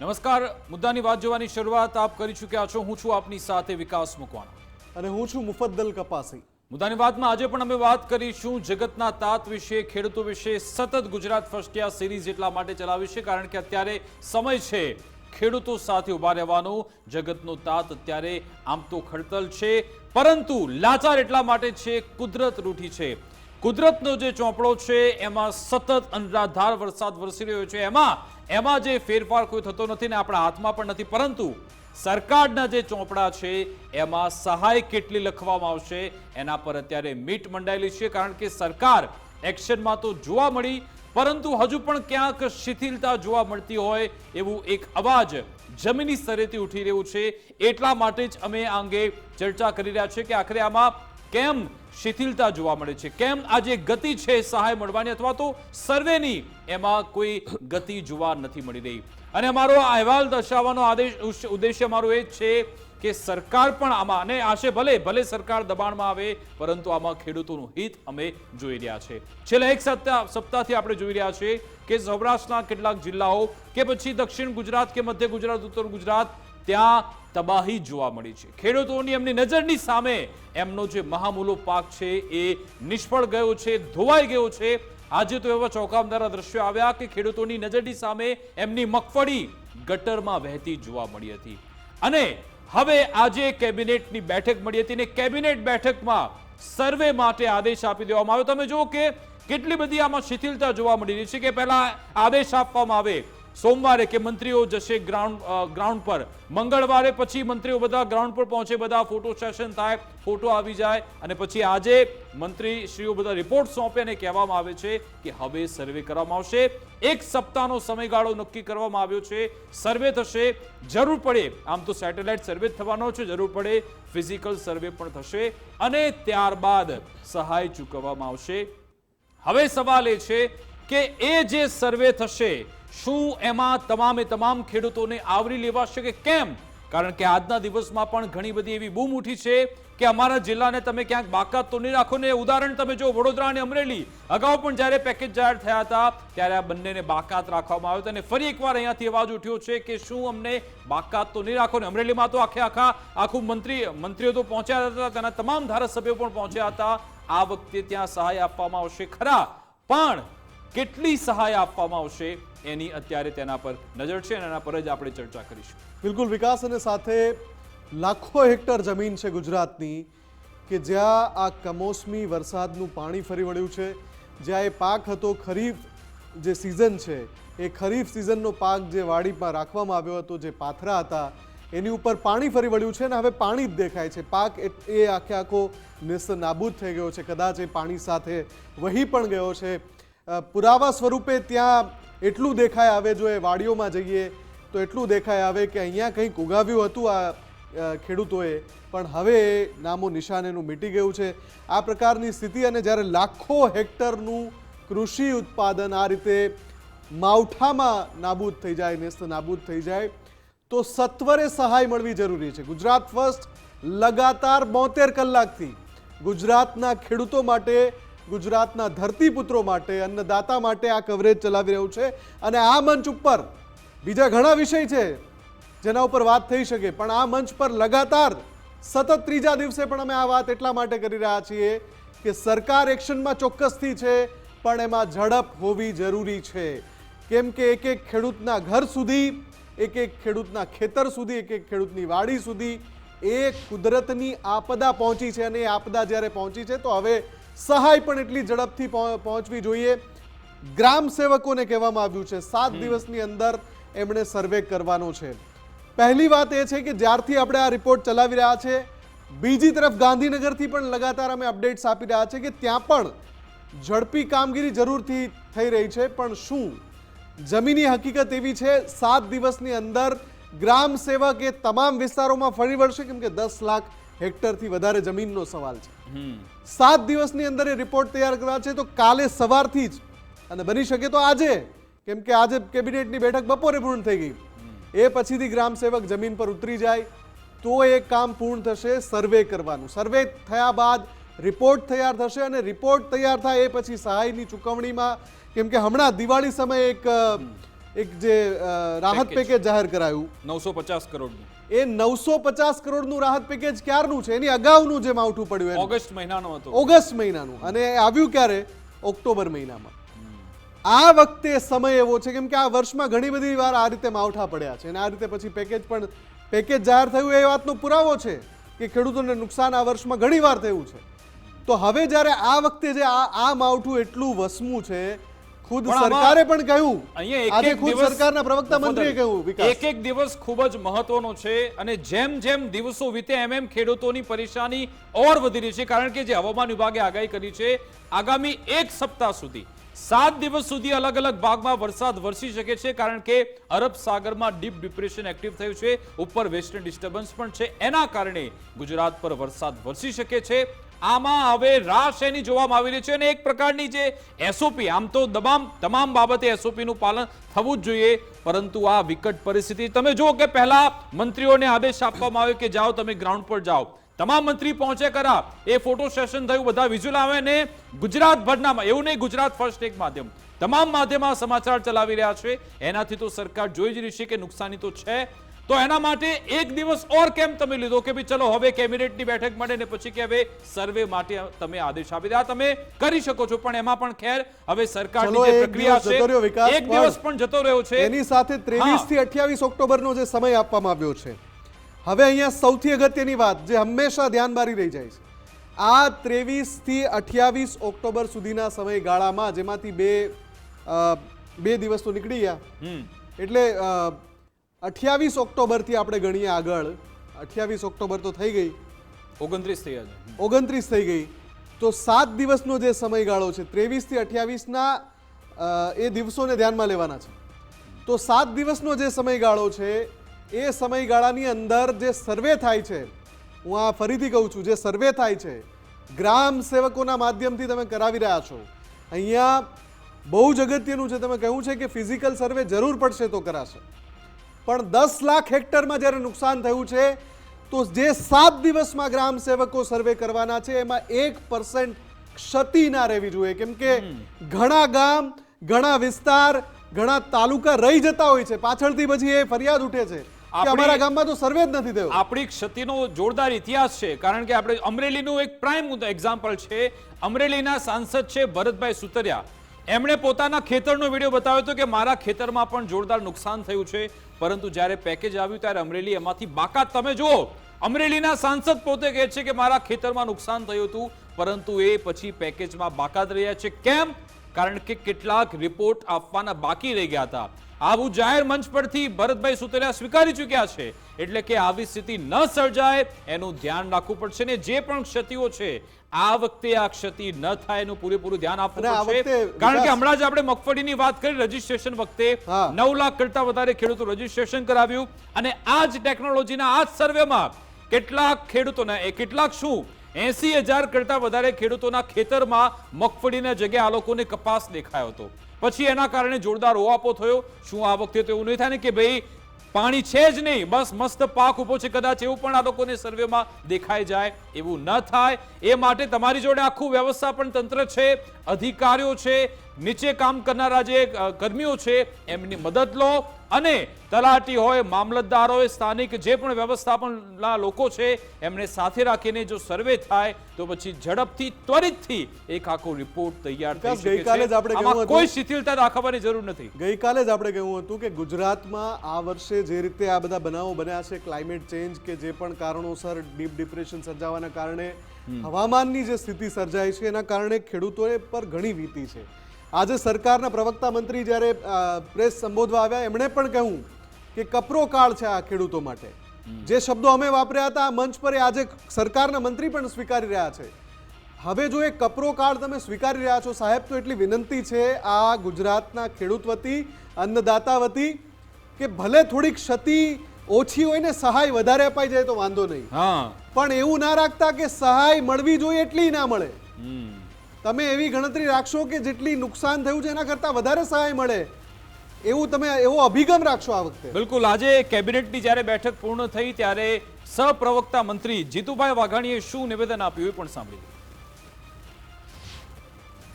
નમસ્કાર, મુદ્દાની વાત જોવાની શરૂઆત આપ કરી ચૂક્યા છો। હું છું આપની સાથે વિકાસ મકવાણા અને હું છું મુફદ્દલ કપાસી। મુદ્દાની વાતમાં આજે પણ અમે વાત કરીશું જગતના તાત વિશે, ખેડૂતો વિશે। સતત ગુજરાત ફર્સ્ટ આ સિરીઝ એટલા માટે ચલાવી છે કારણ કે અત્યારે સમય છે ખેડૂતો સાથે ઉભા રહેવાનો। જગતનો તાત અત્યારે આમ તો ખડતલ છે, પરંતુ લાચાર એટલા માટે છે કુદરત રૂઠી છે। કુદરતનો જે ચોપડો છે એમાં સતત અનરાધાર વરસાદ વરસી રહ્યો છે। એમાં જે ફેરફાર કોઈ થતો નથી ને આપણા હાથમાં પણ નથી, પરંતુ સરકારના જે ચોપડા છે એમાં સહાય કેટલી લખવામાં આવશે એના પર અત્યારે મીટ મંડાયેલી છે। કારણ કે સરકાર એક્શનમાં તો જોવા મળી, પરંતુ હજુ પણ ક્યાંક શિથિલતા જોવા મળતી હોય એવું એક અવાજ જમીની સ્તરેથી ઉઠી રહ્યું છે। એટલા માટે જ અમે આ અંગે ચર્ચા કરી રહ્યા છીએ કે આખરે આમાં કેમ શિથિલતા જોવા મળે છે, કેમ આ જે ગતિ છે સહાય મળવાની અથવા તો સર્વેની એમાં કોઈ ગતિ જોવા નથી મળી રહી। અને અમારો આ અહેવાલ દર્શાવવાનો ઉદ્દેશ્ય અમારો એ જ છે કે સરકાર પણ આમાં, અને આશે ભલે સરકાર દબાણમાં આવે, પરંતુ આમાં ખેડૂતોનું હિત અમે જોઈ રહ્યા છે। છેલ્લા એક સપ્તાહથી આપણે જોઈ રહ્યા છીએ કે સૌરાષ્ટ્રના કેટલાક જિલ્લાઓ કે પછી દક્ષિણ ગુજરાત કે મધ્ય ગુજરાત, ઉત્તર ગુજરાત, ત્યાં તબાહી જોવા મળી છે। ખેડૂતોની એમની નજરની સામે એમનો જે મહામૂલો પાક છે એ નિષ્ફળ ગયો છે, ધોવાઈ ગયો છે। આજે તો એવા ચોંકાવનારા દ્રશ્યો આવ્યા કે ખેડૂતોની નજરની સામે એમની મગફળી ગટરમાં વહેતી જોવા મળી હતી। અને હવે આજે કેબિનેટની બેઠક મળી હતી ને કેબિનેટ બેઠકમાં સર્વે માટે આદેશ આપી દેવામાં આવ્યો। તમે જુઓ કે કેટલી બધી આમાં શિથિલતા જોવા મળી રહી છે કે પહેલા આદેશ આપવામાં આવે સોમવારે કે મંત્રીઓ જશે ગ્રાઉન્ડ પર, મંગળવારે પછી મંત્રીઓ બધા ગ્રાઉન્ડ પર પહોંચે, બધા ફોટો સેશન થાય, ફોટો આવી જાય, અને પછી આજે મંત્રીશ્રીઓ બધા રિપોર્ટ સોંપે અને કહેવામાં આવે છે કે હવે સર્વે કરવામાં આવશે। એક સપ્તાહનો સમયગાળો નક્કી કરવામાં આવ્યો છે, સર્વે થશે। જરૂર પડે આમ તો સેટેલાઇટ સર્વે થવાનો છે, જરૂર પડે ફિઝિકલ સર્વે પણ થશે અને ત્યારબાદ સહાય ચૂકવવામાં આવશે। હવે સવાલ એ છે કે એ જે સર્વે થશે શું એમાં તમામે તમામ ખેડૂતોને આવરી લેવાશે કે કેમ? કારણ કે આજના દિવસમાં પણ ઘણી બધી એવી બૂમ ઉઠી છે કે અમારા જિલ્લાને તમે ક્યાંક બાકાત તો નહીં રાખો ને। ઉદાહરણ તમે જો વડોદરા અને અમરેલી, અગાઉ પણ જ્યારે પેકેજ જાહેર થયા હતા ત્યારે આ બંનેને બાકાત રાખવામાં આવ્યો હતો અને ફરી એકવાર અહીંયાથી અવાજ ઉઠ્યો છે કે શું અમને બાકાત તો નહીં રાખો ને? અમરેલીમાં તો આખું મંત્રીઓ તો પહોંચ્યા હતા, તેના તમામ ધારાસભ્યો પણ પહોંચ્યા હતા। આ વખતે ત્યાં સહાય આપવામાં આવશે ખરા, પણ કેટલી સહાય આપવામાં આવશે એની અત્યારે તેના પર નજર છે અને એના પર જ આપણે ચર્ચા કરીશું। બિલકુલ વિકાસ, અને સાથે લાખો હેક્ટર જમીન છે ગુજરાતની કે જ્યાં આ કમોસમી વરસાદનું પાણી ફરી વળ્યું છે, જ્યાં એ પાક હતો ખરીફ જે સિઝન છે એ ખરીફ સિઝનનો પાક જે વાડીમાં રાખવામાં આવ્યો હતો, જે પાથરા હતા એની ઉપર પાણી ફરી વળ્યું છે અને હવે પાણી જ દેખાય છે। પાક એ આખો નેસ્ત નાબૂદ થઈ ગયો છે, કદાચ એ પાણી સાથે વહી પણ ગયો છે। પુરાવા સ્વરૂપે ત્યાં એટલું દેખાય આવે, જો એ વાડીઓમાં જઈએ તો એટલું દેખાય આવે કે અહીંયા કંઈક ઉગાવ્યું હતું આ ખેડૂતોએ, પણ હવે નામો નિશાન એનું મીટી ગયું છે। આ પ્રકારની સ્થિતિ, અને જ્યારે લાખો હેક્ટરનું કૃષિ ઉત્પાદન આ રીતે માવઠામાં નાબૂદ થઈ જાય, નેસ્ત નાબૂદ થઈ જાય, તો સત્વરે સહાય મળવી જરૂરી છે। ગુજરાત ફર્સ્ટ લગાતાર 72 કલાકથી ગુજરાતના ખેડૂતો માટે, ગુજરાતના ધરતીપુત્રો માટે, અન્નદાતા માટે આ કવરેજ ચલાવી રહ્યું છે। અને આ મંચ ઉપર બીજા ઘણા વિષય છે જેના ઉપર વાત થઈ શકે, પણ આ મંચ પર લગાતાર સતત ત્રીજા દિવસે પણ અમે આ વાત એટલા માટે કરી રહ્યા છીએ કે સરકાર એક્શનમાં ચોક્કસથી છે, પણ એમાં ઝડપ હોવી જરૂરી છે। કેમ કે એક એક ખેડૂતના ઘર સુધી, એક એક ખેડૂતના ખેતર સુધી, એક એક ખેડૂતની વાડી સુધી એ કુદરતની આપદા પહોંચી છે, અને એ આપદા જ્યારે પહોંચી છે તો હવે સહાય પણ એટલી ઝડપથી પહોંચવી જોઈએ। ગ્રામ સેવકોને કહેવામાં આવ્યું છે 7 દિવસની અંદર એમણે સર્વે કરવાનો છે। પહેલી વાત એ છે કે જ્યારથી આપણે આ રિપોર્ટ ચલાવી રહ્યા છે, બીજી તરફ ગાંધીનગરથી પણ લગાતાર અમે અપડેટ્સ આપી રહ્યા છે કે ત્યાં પણ ઝડપી કામગીરી જરૂરથી થઈ રહી છે, પણ શું જમીની હકીકત એવી છે 7 દિવસની અંદર ગ્રામ સેવક એ તમામ વિસ્તારોમાં ફરી વળશે? કેમ કે 10 લાખ હેક્ટરથી વધારે જમીનનો સવાલ છે। 7 દિવસની અંદર એ રિપોર્ટ તૈયાર કરવા છે, તો કાલે સવારથી જ, અને બની શકે તો આજે, કેમ કે આજે કેબિનેટની બેઠક બપોરે પૂર્ણ થઈ ગઈ, એ પછીથી ગ્રામ સેવક જમીન પર ઉતરી જાય તો એ કામ પૂર્ણ થશે સર્વે કરવાનું। સર્વે થયા બાદ રિપોર્ટ તૈયાર થશે, અને રિપોર્ટ તૈયાર થાય એ પછી સહાયની ચૂકવણીમાં, કેમ કે હમણાં દિવાળી સમયે એક એક જે રાહત પેકેજ જાહેર કરાયું 950 કરોડનું એ 950 કરોડનું રાહત પેકેજ ક્યારનું છે? એની અગાઉનું જે માવઠું પડ્યું એનું. ઓગસ્ટ મહિનાનો હતો. ઓગસ્ટ મહિનાનું. અને એ આવ્યું ક્યારે? ઓક્ટોબર મહિનામાં. આ વખતે સમય એવો છે કેમ કે આ વર્ષમાં ઘણી બધી વાર આ રીતે માવઠા પડ્યા છે અને આ રીતે પછી પેકેજ જાહેર થયું એ વાતનો પુરાવો છે કે ખેડૂતોને નુકસાન આ વર્ષમાં ઘણી વાર થયું છે. તો હવે જ્યારે આ વખતે જે આ માવઠું એટલું વસમું છે, ખુદ સરકારે પણ કહ્યું, આજે ખુદ સરકારના પ્રવક્તા મંત્રીએ કહ્યું, વિકાસ એક દિવસ ખૂબ જ મહત્વનો છે અને જેમ જેમ દિવસો વીતે એમ ખેડૂતોની પરેશાની ઓર વધી રહી છે. કારણ કે જે હવામાન વિભાગે આગાહી કરી છે, આગામી એક સપ્તાહ સુધી 7 દિવસ સુધી અલગ અલગ ભાગમાં વરસાદ વરસી શકે છે. કારણ કે અરબ સાગરમાં ડીપ ડિપ્રેશન એક્ટિવ થયું છે, ઉપર વેસ્ટર્ન ડિસ્ટર્બન્સ પણ છે, એના કારણે ગુજરાત પર વરસાદ વરસી શકે છે. આમાં હવે રાહ શેની જોવામાં આવી રહી છે અને એક પ્રકારની જે એસઓપી, આમ તો તમામ બાબતે એસઓપી નું પાલન થવું જ જોઈએ, પરંતુ આ વિકટ પરિસ્થિતિ તમે જુઓ કે પહેલા મંત્રીઓને આદેશ આપવામાં આવ્યો કે જાઓ તમે ગ્રાઉન્ડ પર જાઓ, તમામ મંત્રી પહોંચે કરા, એ ફોટો સેશન થયું, બધા વિઝ્યુઅલ આવે ને ગુજરાતભરના, એવું નહીં ગુજરાત ફર્સ્ટ એક માધ્યમ, તમામ માધ્યમમાં સમાચાર ચલાવી રહ્યા છે. એનાથી તો સરકાર જોઈ જ રહી છે કે નુકસાની તો છે. તો એના માટે એક દિવસ ઓર કેમ તમે લીધો કે ભાઈ ચલો હવે કેબિનેટની બેઠક મળે ને પછી કે હવે સર્વે માટે તમે આદેશ આપી દે? તમે કરી શકો છો, પણ એમાં પણ ખેર હવે સરકારની જે પ્રક્રિયા છે, એક દિવસ પણ જતો રહ્યો છે. એની સાથે 23 થી 28 ઓક્ટોબરનો જે સમય આપવામાં આવ્યો છે, હવે અહીંયા સૌથી અગત્યની વાત જે હંમેશા ધ્યાન બારી રહી જાય છે, આ 23 થી 28 ઓક્ટોબર સુધીના સમયગાળામાં જેમાંથી બે દિવસ તો નીકળી ગયા, એટલે 28 ઓક્ટોબરથી આપણે ગણીએ આગળ, 28 ઓક્ટોબર તો થઈ ગઈ, 29 થઈ ગઈ, તો 7 દિવસનો જે સમયગાળો છે, 23 થી 28ના એ દિવસોને ધ્યાનમાં લેવાના છે. તો 7 દિવસનો જે સમયગાળો છે, એ સમયગાળાની અંદર જે સર્વે થાય છે, હું આ ફરીથી કહું છું, જે સર્વે થાય છે ગ્રામ સેવકોના માધ્યમથી તમે કરાવી રહ્યા છો. અહીંયા બહુ જ અગત્યનું છે, તમે કહ્યું છે કે ફિઝિકલ સર્વે જરૂર પડશે તો કરાશે, પણ 10 લાખ હેક્ટરમાં જ્યારે નુકસાન થયું છે તો જે 7 દિવસમાં ગ્રામ સેવકો સર્વે કરવાના છે એમાં 1% ક્ષતિ ના રહેવી જોઈએ. કેમ કે ઘણા ગામ, ઘણા વિસ્તાર, ઘણા તાલુકા રહી જતા હોય છે, પાછળથી પછી એ ફરિયાદ ઉઠે છે કે અમારા ગામમાં તો સર્વે જ નથી થયો. આપણી ક્ષતિનો જોરદાર ઇતિહાસ છે. કારણ કે આપણે અમરેલીનું એક પ્રાઇમ એક્ઝામ્પલ છે. અમરેલીના સાંસદ છે ભરતભાઈ સુતરિયા, એમણે પોતાના ખેતરનો વિડીયો બતાવ્યો હતો કે મારા ખેતરમાં પણ જોરદાર નુકસાન થયું છે, પરંતુ જ્યારે પેકેજ આવ્યું ત્યારે અમરેલી એમાંથી બાકાત. તમે જુઓ, અમરેલીના સાંસદ પોતે કહે છે કે મારા ખેતરમાં નુકસાન થયું હતું, પરંતુ એ પછી પેકેજમાં બાકાત રહ્યા છે. કેમ? કારણ કે કેટલાક રિપોર્ટ આપવાના બાકી રહી ગયા હતા. આવું જાહેર મંચ પરથી ભરતભાઈ સુતરિયા સ્વીકારી ચૂક્યા છે. એટલે કે આવી સ્થિતિ ન સર્જાય એનું ધ્યાન રાખવું પડશે ને જે પણ ક્ષતિઓ છે આ વખતે આ ક્ષતિ ન થાય એનું પૂરેપૂરું ધ્યાન આપવું પડશે. કારણ કે હમણાં જ આપણે મગફળીની વાત કરી, રજીસ્ટ્રેશન વખતે 9 લાખ કરતા વધારે ખેડૂતો રજીસ્ટ્રેશન કરાવ્યું અને આ જ ટેકનોલોજીના આ જ સર્વેમાં કેટલાક ખેડૂતોના કેટલાક શું 80,000 કરતા વધારે ખેડૂતોના ખેતરમાં મગફળીના જગ્યાએ આ લોકોને કપાસ દેખાયો હતો. પછી એના કારણે જોરદાર ઓવાપો થયો. શું આ વખતે તો એવું નહીં થાય ને કે ભાઈ પાણી છે જ નહીં, બસ મસ્ત પાક ઉભો છે, કદાચ એવું પણ આ લોકોને સર્વેમાં દેખાઈ જાય? એવું ન થાય એ માટે તમારી જોડે આખું વ્યવસ્થાપન તંત્ર છે, અધિકારીઓ છે, નીચે કામ કરનારા જે કર્મીઓ છે એમની મદદ લો અને તલાટી હોય, મામલતદાર હોય, સ્થાનિક જે પણ વ્યવસ્થાપનના લોકો છે એમને સાથે રાખીને જો સર્વે થાય તો પછી ઝડપથી ત્વરિતથી એક આખો રિપોર્ટ તૈયાર થઈ શકે છે. આમાં કોઈ શિથિલતા દાખવવાની જરૂર નથી. ગઈકાલે જ આપણે કહ્યું હતું કે ગુજરાતમાં આ વર્ષે જે રીતે આ બધા બનાવો બન્યા છે, ક્લાઇમેટ ચેન્જ કે જે પણ કારણોસર ડીપ ડિપ્રેશન સર્જાવાના કારણે હવામાનની જે સ્થિતિ સર્જાય છે એના કારણે ખેડૂતો પર ઘણી વીતી છે. આજે સરકારના પ્રવક્તા મંત્રી જ્યારે પ્રેસ સંબોધવા આવ્યા એમણે પણ કહ્યું કે કપરો કાળ છે આ ખેડૂતો માટે. જે શબ્દો અમે વાપર્યા હતા આ મંચ પર આજે સરકારના મંત્રી પણ સ્વીકારી રહ્યા છે. હવે જો એ કપરો કાળ તમે સ્વીકારી રહ્યા છો સાહેબ, તો એટલી વિનંતી છે આ ગુજરાતના ખેડૂત વતી, અન્નદાતા વતી, કે ભલે થોડી ક્ષતિ ઓછી હોય ને સહાય વધારે અપાઈ જાય તો વાંધો નહીં, પણ એવું ના રાખતા કે સહાય મળવી જોઈએ એટલી ના મળે. તમે એવી ગણતરી રાખશો કે જેટલી નુકસાન થયું છે એના કરતા વધારે સહાય મળે, એવું તમે એવો અભિગમ રાખશો આ વખતે. બિલકુલ. આજે કેબિનેટની જ્યારે બેઠક પૂર્ણ થઈ ત્યારે સહપ્રવક્તા મંત્રી જીતુભાઈ વાઘાણીએ શું નિવેદન આપ્યું એ પણ સાંભળી.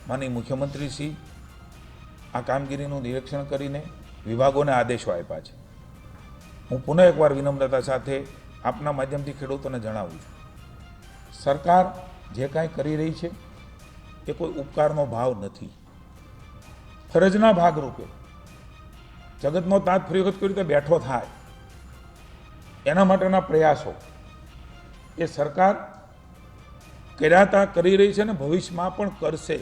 માનનીય મુખ્યમંત્રી શ્રી આ કામગીરીનું નિરીક્ષણ કરીને વિભાગોને આદેશો આપ્યા છે. હું પુનઃ એકવાર વિનમ્રતા સાથે આપના માધ્યમથી ખેડૂતોને જણાવું છું, સરકાર જે કાંઈ કરી રહી છે એ કોઈ ઉપકારનો ભાવ નથી. ફરજના ભાગરૂપે જગતનો તાત ફરી વખત કેવી રીતે બેઠો થાય એના માટેના પ્રયાસો એ સરકાર કર્યા કરી રહી છે અને ભવિષ્યમાં પણ કરશે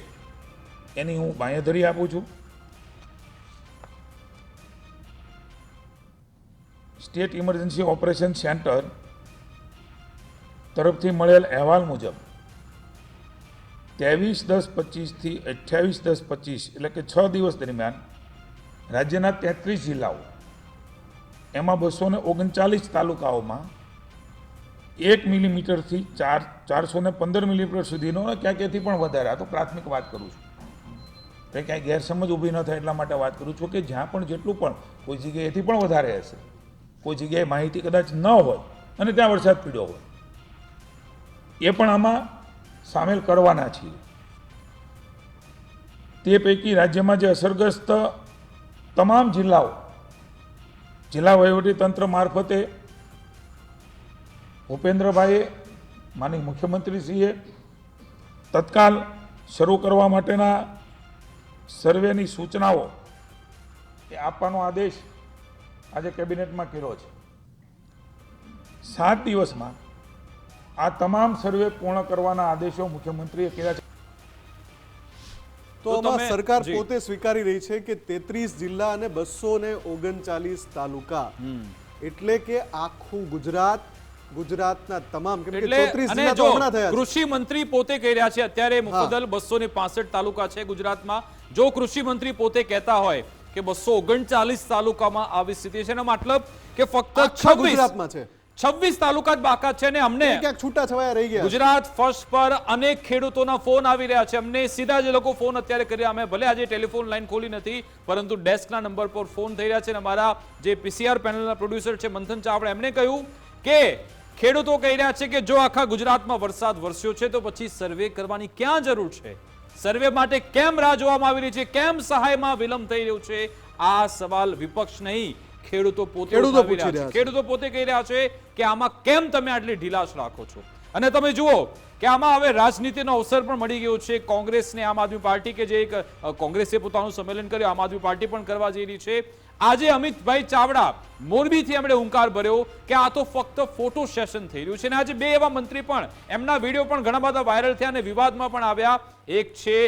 એની હું બાંયધરી આપું છું. સ્ટેટ ઇમરજન્સી ઓપરેશન સેન્ટર તરફથી મળેલ અહેવાલ મુજબ 23/10/25 થી 28/10/25 એટલે કે 6 દિવસ દરમિયાન રાજ્યના 33 જિલ્લાઓ એમાં 239 તાલુકાઓમાં 1 મિલીમીટરથી 415 મિલીમીટર સુધીનો ક્યાંક એથી પણ વધારે, આ તો પ્રાથમિક વાત કરું છું, તો ક્યાંય ગેરસમજ ઊભી ન થાય એટલા માટે વાત કરું છું કે જ્યાં પણ જેટલું પણ કોઈ જગ્યાએ એથી પણ વધારે હશે, કોઈ જગ્યાએ માહિતી કદાચ ન હોય અને ત્યાં વરસાદ પડ્યો હોય, એ પણ આમાં સામેલ કરવાના છીએ. તે પૈકી રાજ્યમાં જે અસરગ્રસ્ત તમામ જિલ્લાઓ જિલ્લા વહીવટીતંત્ર મારફતે ભૂપેન્દ્રભાઈએ માનનીય મુખ્યમંત્રીશ્રીએ તત્કાલ શરૂ કરવા માટેના સર્વેની સૂચનાઓ એ આપવાનો આદેશ આજે કેબિનેટમાં કર્યો છે. 7 દિવસમાં આ તમામ સર્વે પૂર્ણ કરવાના આદેશો મુખ્યમંત્રીએ કર્યા છે. તો આમાં તમે- સરકાર જી. પોતે સ્વીકારી રહી છે કે 33 જિલ્લા અને 239 તાલુકા એટલે કે આખું ગુજરાતના તમામ, કેમ કે એટલે 34 અને જિલ્લા તો જો હમણાં થયા છે. કૃષિ મંત્રી પોતે કહી રહ્યા છે અત્યારે મુફદ્દલ 265 તાલુકા છે ગુજરાતમાં. જો કૃષિ મંત્રી પોતે કહેતા હોય કે 239 તાલુકામાં આવી સ્થિતિ છે, એનો મતલબ કે ફક્ત આખા ગુજરાતમાં છે 26 તાલુકા જ બાકાત છે. અને અમને ક્યાંક છૂટા છવાયા રહી ગયા. ગુજરાત ફર્સ્ટ પર અનેક ખેડૂતોના ફોન આવી રહ્યા છે. અમને સીધા જ લોકો ફોન અત્યારે કર્યા. અમે ભલે આજે ટેલિફોન લાઈન ખોલી નથી, પરંતુ ડેસ્કના નંબર પર ફોન થઈ રહ્યા છે. અને અમારા જે પીસીઆર પેનલના પ્રોડ્યુસર છે મંથન ચાવડા, એમણે કહ્યું કે ખેડૂતો કહી રહ્યા છે કે જો આખા ગુજરાતમાં વરસાદ વરસ્યો છે તો પછી સર્વે કરવાની ક્યાં જરૂર છે? સર્વે માટે કેમ રાહ જોવામાં આવી રહી છે? કેમ સહાયમાં વિલંબ થઈ રહ્યો છે? આ સવાલ વિપક્ષ નહીં, ખેડૂતો પોતે ઉઠાવી રહ્યા છે. ખેડૂતો પોતે કહી રહ્યા છે કે આમાં કેમ તમે આટલી ઢીલાશ રાખો છો? અને તમે જુઓ કે આમાં હવે રાજનીતિનો અવસર પણ મળી ગયો છે. કોંગ્રેસને આમ આદમી પાર્ટી, કે જે એક કોંગ્રેસે પોતાનું સંમેલન કર્યું, આમ આદમી પાર્ટી પણ કરવા જઈ રહી છે. આજે અમિતભાઈ ચાવડા મોરબીથી એમણે હુંકાર ભર્યો કે આ તો ફક્ત ફોટો સેશન થઈ રહ્યું છે. અને આજે 2 એવા મંત્રી પણ, એમના વિડીયો પણ ઘણા બધા વાયરલ થયા અને વિવાદમાં પણ આવ્યા. એક છે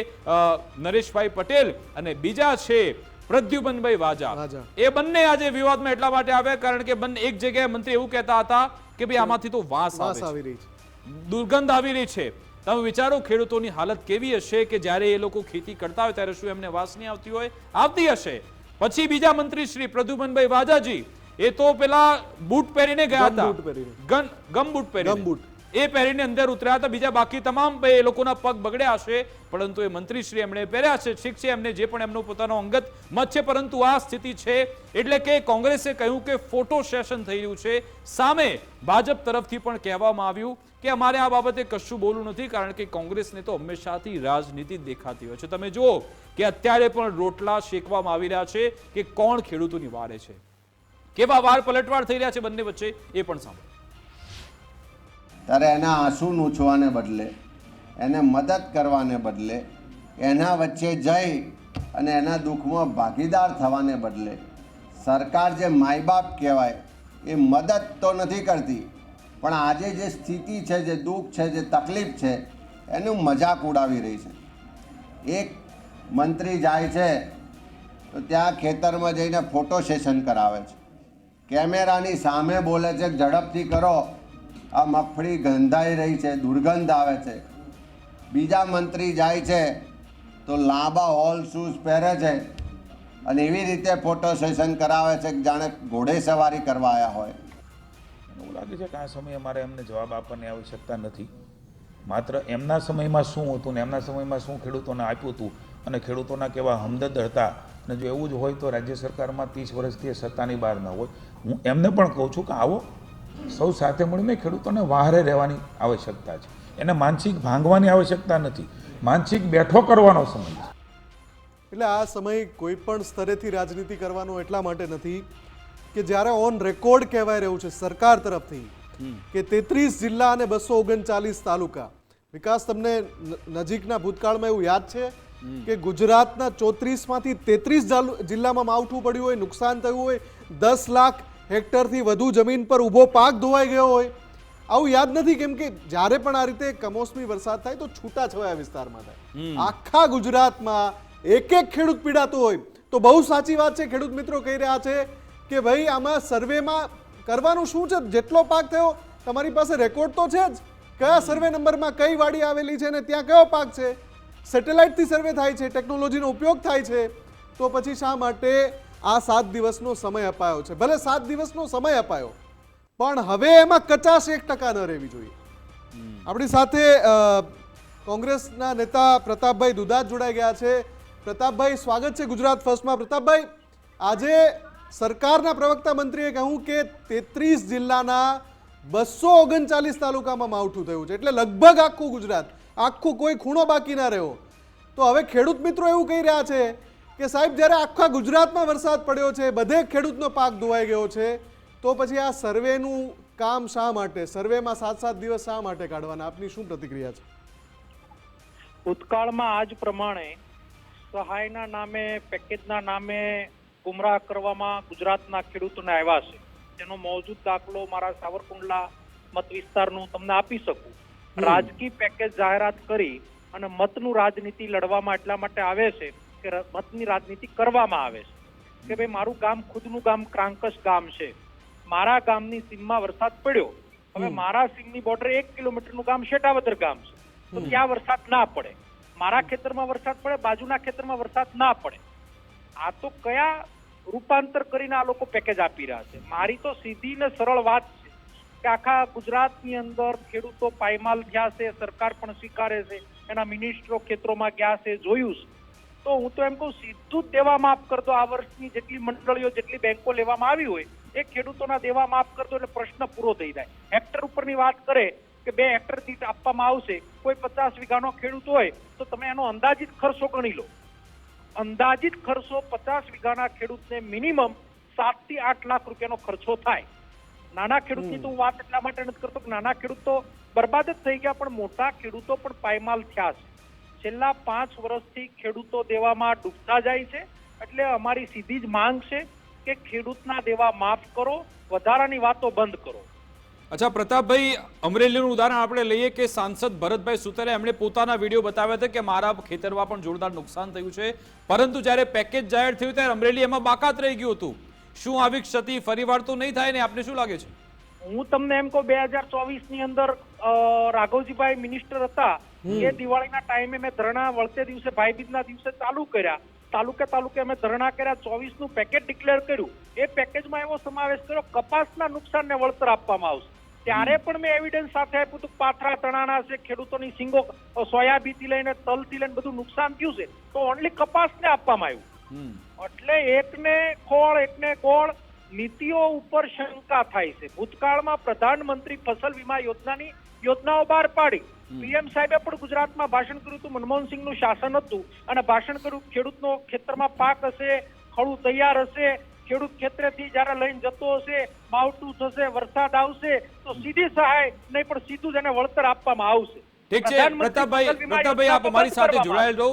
નરેશભાઈ પટેલ અને બીજા છે પ્રદ્યુમનભાઈ વાજા. એ બંને આજે વિવાદમાં એટલા માટે આવ્યા કારણ કે બંને એક જગ્યાએ મંત્રી એવું કહેતા હતા કે ભાઈ આમાંથી તો વાસ આવી રહી છે, દુર્ગંધ આવી રહી છે. તમે વિચારો ખેડૂતોની હાલત કેવી હશે કે જ્યારે એ લોકો ખેતી કરતા હોય ત્યારે શું એમને વાસ નહીં આવતી હોય? આવતી હશે. પછી બીજા મંત્રી શ્રી પ્રદ્યુમનભાઈ વાજાજી, એ તો પેલા બૂટ પહેરીને ગયા હતા, ગમ બૂટ પહેરીને, એ પહેરીને અંદર ઉતર્યા હતા. બીજા બાકી તમામ એ લોકોના પગ બગડ્યા હશે, પરંતુ એ મંત્રીશ્રી એમણે પહેર્યા છે. ઠીક છે, એમને જે પણ એમનો પોતાનો અંગત મત છે, પરંતુ આ સ્થિતિ છે. એટલે કે કોંગ્રેસે કહ્યું કે ફોટો સેશન થઈ રહ્યું છે. સામે ભાજપ તરફથી પણ કહેવામાં આવ્યું કે અમારે આ બાબતે કશું બોલવું નથી કારણ કે કોંગ્રેસને તો હંમેશાથી રાજનીતિ દેખાતી હોય છે. તમે જુઓ કે અત્યારે પણ રોટલા શેકવામાં આવી રહ્યા છે કે કોણ ખેડૂતોની વારે છે, કેવા વાર પલટવાર થઈ રહ્યા છે બંને વચ્ચે, એ પણ સાંભળો. ત્યારે એના આંસુ નૂછવાને બદલે, એને મદદ કરવાને બદલે, એના વચ્ચે જઈ અને એના દુઃખમાં ભાગીદાર થવાને બદલે સરકાર જે માય બાપ કહેવાય એ મદદ તો નથી કરતી, પણ આજે જે સ્થિતિ છે, જે દુઃખ છે, જે તકલીફ છે, એનું મજાક ઉડાવી રહી છે. એક મંત્રી જાય છે તો ત્યાં ખેતરમાં જઈને ફોટો સેશન કરાવે છે, કેમેરાની સામે બોલે છે ઝડપથી કરો, આ મગફળી ગંધાઈ રહી છે, દુર્ગંધ આવે છે. બીજા મંત્રી જાય છે તો લાંબા હોલ શૂઝ પહેરે છે અને એવી રીતે ફોટો સેશન કરાવે છે કે જાણે ઘોડે સવારી કરવા આવ્યા હોય. એવું લાગે છે કે આ સમયે મારે એમને જવાબ આપવાની આવશ્યકતા નથી. માત્ર એમના સમયમાં શું હતું ને એમના સમયમાં શું ખેડૂતોને આપ્યું હતું અને ખેડૂતોના કેવા હમદર્દ હતા, અને જો એવું જ હોય તો રાજ્ય સરકારમાં 30 વર્ષથી સત્તાની બહાર ન હોય. હું એમને પણ કહું છું કે આવો સૌ સાથે મળીને ખેડૂતોને વહારે રહેવાની આવશ્યકતા છે. એને માનસિક ભાંગવાની આવશ્યકતા નથી, માનસિક બેઠો કરવાનો સમય છે. એટલે આ સમય કોઈ પણ સ્તરેથી રાજનીતિ કરવાનો એટલા માટે નથી કે જ્યારે ઓન રેકોર્ડ કહેવાય રહ્યું છે સરકાર તરફથી કે 33 જિલ્લા અને 239 તાલુકા. વિકાસ, તમને નજીકના ભૂતકાળમાં એવું યાદ છે કે ગુજરાતના 34 માંથી 33 જિલ્લામાં માવઠું પડ્યું હોય, નુકસાન થયું હોય, 10 લાખ હેક્ટરથી વધુ જમીન પર ઊભો પાક ધોવાઈ ગયો હોય? આવું યાદ નથી, કેમ કે જ્યારે પણ આ રીતે કમોસમી વરસાદ થાય તો છૂટાછવાયા વિસ્તારમાં થાય. આખા ગુજરાતમાં એક એક ખેડૂત પીડાતો હોય તો બહુ સાચી વાત છે. ખેડૂત મિત્રો કહી રહ્યા છે કે ભાઈ આમાં સર્વેમાં કરવાનું શું છે? જેટલો પાક થયો તમારી પાસે રેકોર્ડ તો છે જ, કયા સર્વે નંબરમાં કઈ વાડી આવેલી છે ને ત્યાં કયો પાક છે. સેટેલાઇટથી સર્વે થાય છે, ટેકનોલોજીનો ઉપયોગ થાય છે, તો પછી શા માટે આ 7 દિવસનો સમય અપાયો છે? ભલે 7 દિવસનો સમય અપાયો, પણ હવે એમાં 51% ન રહેવી જોઈએ. આપણી સાથે કોંગ્રેસના નેતા પ્રતાપભાઈ દુધાત જોડાઈ ગયા છે. પ્રતાપભાઈ, સ્વાગત છે ગુજરાત ફર્સ્ટમાં. પ્રતાપભાઈ, આજે સરકારના પ્રવક્તા મંત્રીએ કહ્યું કે 33 જિલ્લાના 239 તાલુકામાં માવઠું થયું છે, એટલે લગભગ આખું ગુજરાત, આખું કોઈ ખૂણો બાકી ના રહ્યો. તો હવે ખેડૂત મિત્રો એવું કહી રહ્યા છે કે સાહેબ, જ્યારે આખા ગુજરાતમાં વરસાદ પડ્યો છે, બધે ખેડૂતનો પાક ધોવાઈ ગયો છે, તો પછી આ સર્વેનું કામ શા માટે, સર્વેમાં 7-7 દિવસ શા માટે કાઢવાના? આપની શું પ્રતિક્રિયા છે? ભૂતકાળમાં આજ પ્રમાણે સહાયના નામે, પેકેજના નામે ગુમરાહ કરવામાં ગુજરાતના ખેડૂતોને આવ્યા છે. તેનો મૌજૂદ દાખલો મારા સાવરકુંડલા મત વિસ્તારનું તમને આપી શકું. રાજકીય પેકેજ જાહેરાત કરી અને મતનું રાજનીતિ લડવામાં એટલા માટે આવે છે કે મતની રાજનીતિ કરવામાં આવે છે કે ભાઈ મારું ગામ, ખુદનું ગામ ક્રાંકસ ગામ છે, મારા ગામની સીમમાં વરસાદ પડ્યો, હવે મારા સીમની બોર્ડર 1 કિલોમીટરનું ગામ શેટાવદર ગામ છે, તો ત્યાં વરસાદ ના પડે. મારા ખેતરમાં વરસાદ પડે, બાજુના ખેતરમાં વરસાદ ના પડે. આ તો કયા રૂપાંતર કરીને આ લોકો પેકેજ આપી રહ્યા છે? મારી તો સીધી ને સરળ વાત છે કે આખા ગુજરાતની અંદર ખેડૂતો પાયમાલ થયા છે, સરકાર પણ સ્વીકારે છે, એના મિનિસ્ટરો ખેતરોમાં ગયા છે, જોયું છે. તો હું તો એમ કહું, સીધું જ દેવા માફ કરી દો. આ વર્ષની જેટલી મંડળીઓ, જેટલી બેંકો લેવામાં આવી હોય એ ખેડૂતોના દેવા માફ કરી દો એટલે પ્રશ્ન પૂરો થઈ જાય. હેક્ટર ઉપરની વાત કરે કે 2 હેક્ટર દીઠ આપવામાં આવશે, કોઈ 50 વીઘાનો ખેડૂત હોય તો તમે એનો અંદાજિત ખર્ચો ગણી લો. અંદાજિત ખર્ચો 50 વીઘાના ખેડૂતને મિનિમમ 7 થી 8 લાખ રૂપિયાનો ખર્ચો થાય. નાના ખેડૂતની તો હું વાત એટલા માટે નથી કરતો કે નાના ખેડૂત તો બરબાદ જ થઈ ગયા, પણ મોટા ખેડૂતો પણ પાયમાલ થયા છે. છેલ્લા 5 વર્ષથી ખેડૂતો દેવામાં ડૂબતા જાય છે. એટલે અમારી સીધી જ માંગ છે કે ખેડૂતના દેવા માફ કરો, વધારાની વાતો બંધ કરો. અચ્છા પ્રતાપભાઈ, અમરેલીનું ઉદાહરણ આપણે લઈએ કે સાંસદ ભરતભાઈ સુતરે એમણે પોતાના વિડીયો બતાવ્યા હતા કે મારા ખેતરમાં પણ જોરદાર નુકસાન થયું છે, પરંતુ જ્યારે પેકેજ જાહેર થયું ત્યારે અમરેલી એમાં બાકાત રહી ગયું હતું. શું આવી ક્ષતિ ફરીવાર તો નહીં થાય ને? આપને શું લાગે છે? હું તમને એમ કહું, 2024 ની અંદર રાઘવજીભાઈ મિનિસ્ટર હતા, એ દિવાળીના ટાઈમે મેં ધરણા વળતે દિવસે, ભાઈબીજના દિવસે ચાલુ કર્યા. તાલુકે અમે ધરણા કર્યા, 24 નું પેકેજ ડિક્લેર કર્યું. એ પેકેજમાં એવો સમાવેશ કર્યો કપાસના નુકસાનને વળતર આપવામાં આવશે. ત્યારે પણ મેં એવિડન્સ સાથે આપ્યું હતું, પાથરા તણાના છે, ખેડૂતોની સિંગો, સોયાબીનથી લઈને તલથી લઈને બધું નુકસાન થયું છે, તો ઓનલી કપાસને આપવામાં આવ્યું. એટલે એકને ગોળ નીતિઓ ઉપર શંકા થાય છે. ભૂતકાળમાં પ્રધાનમંત્રી ફસલ વીમા યોજનાની યોજનાઓ બહાર પાડી. પીએમ સાહેબે પણ ગુજરાતમાં ભાષણ કર્યું હતું, મનમોહનસિંહનું શાસન હતું, અને ભાષણ કર્યું ખેડૂતનો ખેતરમાં પાક હશે, ખડું તૈયાર હશે, ખેડૂત ખેતરેથી જયારે લઈને જતો હશે, માવઠું થશે, વરસાદ આવશે તો સીધી સહાય નહીં પણ સીધું જ એને વળતર આપવામાં આવશે. ઠીક છે પ્રતાપભાઈ, આપ અમારી સાથે જોડાયેલ રહો.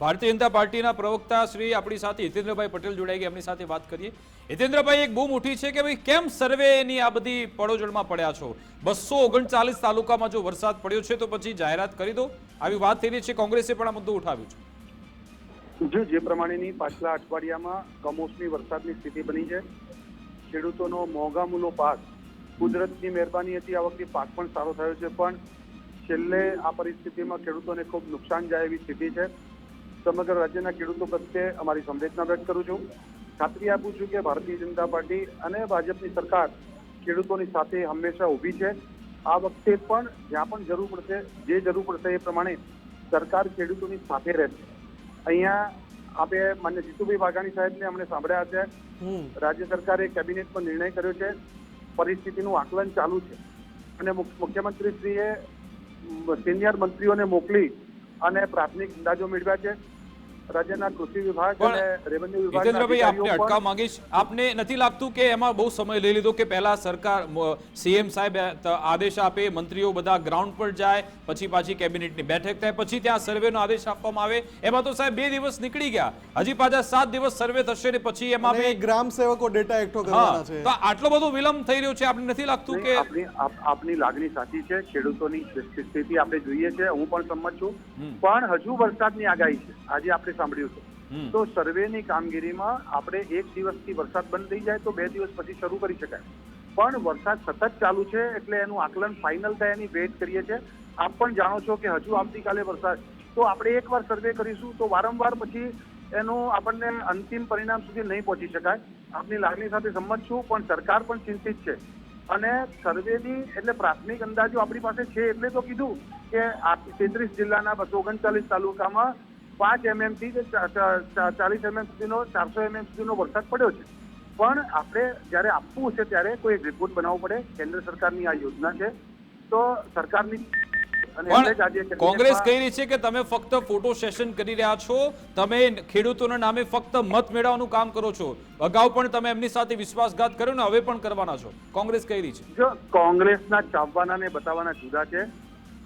ભારતીય જનતા પાર્ટીના પ્રવક્તા શ્રી આપણી સાથે હિતેન્દ્રભાઈ પટેલ જોડાઈ ગયા, એમની સાથે વાત કરીએ. હિતેન્દ્રભાઈ, એક બૂમ ઉઠી છે કે ભાઈ કેમ સર્વેની આ બધી પડોજળમાં પડ્યા છો? 239 તાલુકામાં જો વરસાદ પડ્યો છે તો પછી જાહેરાત કરી દો, આવી વાત થઈ રહી છે. કોંગ્રેસે પણ આ મુદ્દો ઉઠાવ્યો છે. જે પ્રમાણેની પાછલા અઠવાડિયામાં કમોસમી વરસાદની સ્થિતિ બની છે, ખેડૂતોનો મોંઘા મૂલો પાક, કુદરતની મહેરબાની હતી, આ વખતે પાક પણ સારો થયો છે, પણ છેલ્લે આ પરિસ્થિતિમાં ખેડૂતોને ખૂબ નુકસાન જાય એવી સ્થિતિ છે. સમગ્ર રાજ્યના ખેડૂતો પ્રત્યે અમારી સંવેદના વ્યક્ત કરું છું. ખાતરી આપું છું કે ભારતીય જનતા પાર્ટી અને ભાજપની સરકાર ખેડૂતોની સાથે હંમેશા ઊભી છે. આ વખતે પણ જ્યાં પણ જરૂર પડશે, જે જરૂર પડશે એ પ્રમાણે સરકાર ખેડૂતોની સાથે રહેશે. અહીંયા આપણે માન્ય જીતુભાઈ વાઘાણી સાહેબને અમને સાંભળ્યા છે. રાજ્ય સરકારે કેબિનેટમાં નિર્ણય કર્યો છે, પરિસ્થિતિનું આકલન ચાલુ છે, અને મુખ્યમંત્રીશ્રીએ સિનિયર મંત્રીઓને મોકલી અને પ્રાથમિક અંદાજો મેળવ્યા છે. રાજ્યના કૃષિ વિભાગ પણ અને રેવન્યુ વિભાગના હિતેન્દ્રભાઈ, આપને અધિકારીઓ અટકાવ પણ માંગીશ. આપને નથી લાગતું કે એમાં બહુ સમય લઈ લીધો કે પહેલા સરકાર સીએમ સાહેબ આદેશ આપે, મંત્રીઓ બધા ગ્રાઉન્ડ પર જાય, પછી પાછી કેબિનેટની બેઠક થાય, પછી ત્યાં સર્વેનો આદેશ આપવામાં આવે? એમાં તો સાહેબ 2 દિવસ નીકળી ગયા, હજી પાછા 7 દિવસ સર્વે થશે ને પછી એમાં અને ગ્રામ સેવકો ડેટા એકઠો કરવાના છે. તો આટલો બધો વિલંબ થઈ રહ્યો છે, આપને નથી લાગતું કે આપની લાગણી સાચી છે, ખેડૂતોની સ્થિતિ આપણે જોઈએ છે, હું પણ સંમત છું, પણ હજુ વરસાદની આગાહી છે. આજે આપણે સાંભળ્યું છે તો સર્વેની કામગીરીમાં આપણે 1 દિવસથી વરસાદ બંધ થઈ જાય તો 2 દિવસ પછી શરૂ કરી શકાય, પણ વરસાદ સતત ચાલુ છે એટલે એનું આકલન ફાઇનલ થાય એની વેટ કરીએ છીએ. આપ પણ જાણો છો કે હજુ આવતીકાલે વરસાદ, તો આપણે એકવાર સર્વે કરીશું તો વારંવાર પછી એનું આપણને અંતિમ પરિણામ સુધી નહીં પહોંચી શકાય. આપની લાગણી સાથે સંમત છું, પણ સરકાર પણ ચિંતિત છે અને સર્વેની એટલે પ્રાથમિક અંદાજો આપણી પાસે છે એટલે તો કીધું કે 33 જિલ્લાના 239 તાલુકામાં 5 mm થી 40 mm સુધીનો 400 mm સુધીનો વરસાદ પડ્યો છે. પણ આપણે જ્યારે આપવું છે ત્યારે કોઈ એક રિપોર્ટ બનાવવો પડે. કેન્દ્ર સરકારની આ યોજના છે તો સરકારની પણ કોંગ્રેસ કહી રહી છે કે તમે ફક્ત ફોટો સેશન કરી રહ્યા છો, તમે ખેડૂતોના નામે ફક્ત મત મેળવવાનું કામ કરો છો. અગાઉ પણ તમે એમની સાથે વિશ્વાસઘાત કર્યો ને હવે પણ કરવાના છો, કોંગ્રેસ કહી રહી છે. જો કોંગ્રેસના ચાવવાના ને બતાવવાના જુદા છે.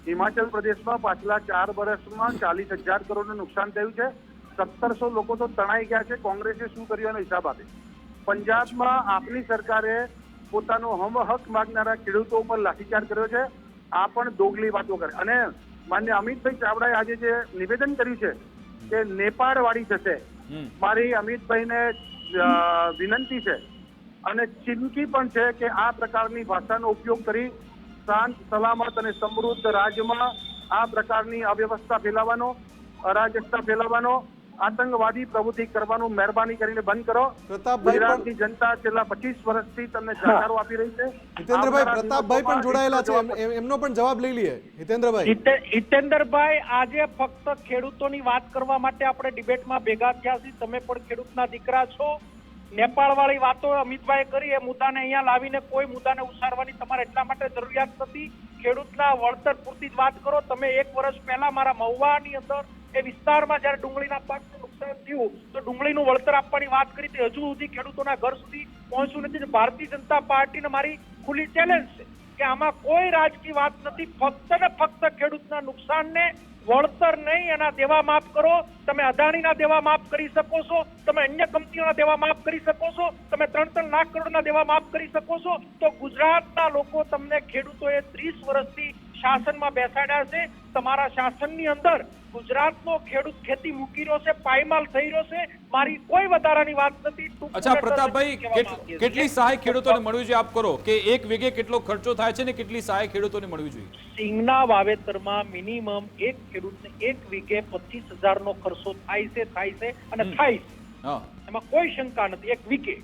હિમાચલ પ્રદેશમાં પાછલા 4 વર્ષમાં 40,000 કરોડનું નુકસાન થયું છે. 1700 લોકો તો તણાઈ ગયા છે. કોંગ્રેસે શું કર્યું એનો હિસાબ આપે. પંજાબમાં આપની સરકારે પોતાનો હક માગનારા ખેડૂતો ઉપર લાઠીચાર્જ કર્યો છે. આ પણ દોગલી વાતો કરે. અને માન્ય અમિતભાઈ ચાવડાએ આજે જે નિવેદન કર્યું છે કે નેપાળ વાળી થશે, મારી અમિતભાઈને વિનંતી છે અને ચીમકી પણ છે કે આ પ્રકારની ભાષાનો ઉપયોગ કરી શાંત, સલામત અને સમૃદ્ધ રાજ્યમાં આ પ્રકારની અવ્યવસ્થા ફેલાવવાનો, અરાજકતા ફેલાવવાનો, આતંકવાદી પ્રવૃત્તિ કરવાનું મહેરબાની કરીને બંધ કરો. ગુજરાતની જનતા છેલ્લા 25 વર્ષથી તમને જાકારો આપી રહી છે. હિતેન્દ્રભાઈ, પ્રતાપભાઈ પણ જોડાયેલા છે, એમનો પણ જવાબ લઈ લઈએ. હિતેન્દ્રભાઈ, હિતેન્દ્રભાઈ, આજે ફક્ત ખેડૂતોની વાત કરવા માટે આપણે ડિબેટમાં ભેગા થયા છીએ. તમે પણ ખેડૂતના દીકરા છો. નેપાળ વાળી વાતો અમિતભાઈ કરી, એ મુદ્દાને અહીંયા લાવીને કોઈ મુદ્દાને ઉછાળવાની તમારે એટલા માટે જરૂરિયાત નથી. ખેડૂતના વળતર પૂરતી જ વાત કરો. તમે 1 વર્ષ પહેલા મારા મહુવાની અંદર એ વિસ્તારમાં જયારે ડુંગળીના પાકનું નુકસાન થયું તો ડુંગળીનું વળતર આપવાની વાત કરી હતી. હજુ સુધી ખેડૂતોના ઘર સુધી પહોંચ્યું નથી. ભારતીય જનતા પાર્ટીને મારી ખુલ્લી ચેલેન્જ છે કે આમાં કોઈ રાજકીય વાત નથી. ફક્ત ને ફક્ત ખેડૂતના નુકસાનને વળતર નહીં, એના દેવા માફ કરો. તમે અદાણીના દેવા માફ કરી શકો છો, તમે અન્ય કંપનીઓના દેવા માફ કરી શકો છો, તમે 3-3 લાખ કરોડના દેવા માફ કરી શકો છો. તો ગુજરાતના લોકો તમને ખેડૂતોએ 30 વર્ષથી શાસનમાં બેસાડ્યા છે. તમારા શાસનની અંદર ગુજરાતનો ખેડૂત ખેતી મૂકી રહ્યો છે, પાયમાલ થઈ રહ્યો છે. મારી કોઈ વધારાની વાત નથી. અચ્છા પ્રતાપભાઈ, કેટલી સહાય ખેડૂતોને મળવી જોઈએ આપ કરો કે 1 વીઘે કેટલો ખર્ચો થાય છે ને કેટલી સહાય ખેડૂતોને મળવી જોઈએ? સિંગના વાવેતરમાં મિનિમમ એક ખેડૂતને 1 વીઘે 25,000 નો ખર્ચો થાય છે અને થાય છે. એમાં કોઈ શંકા નથી. 1 વીઘે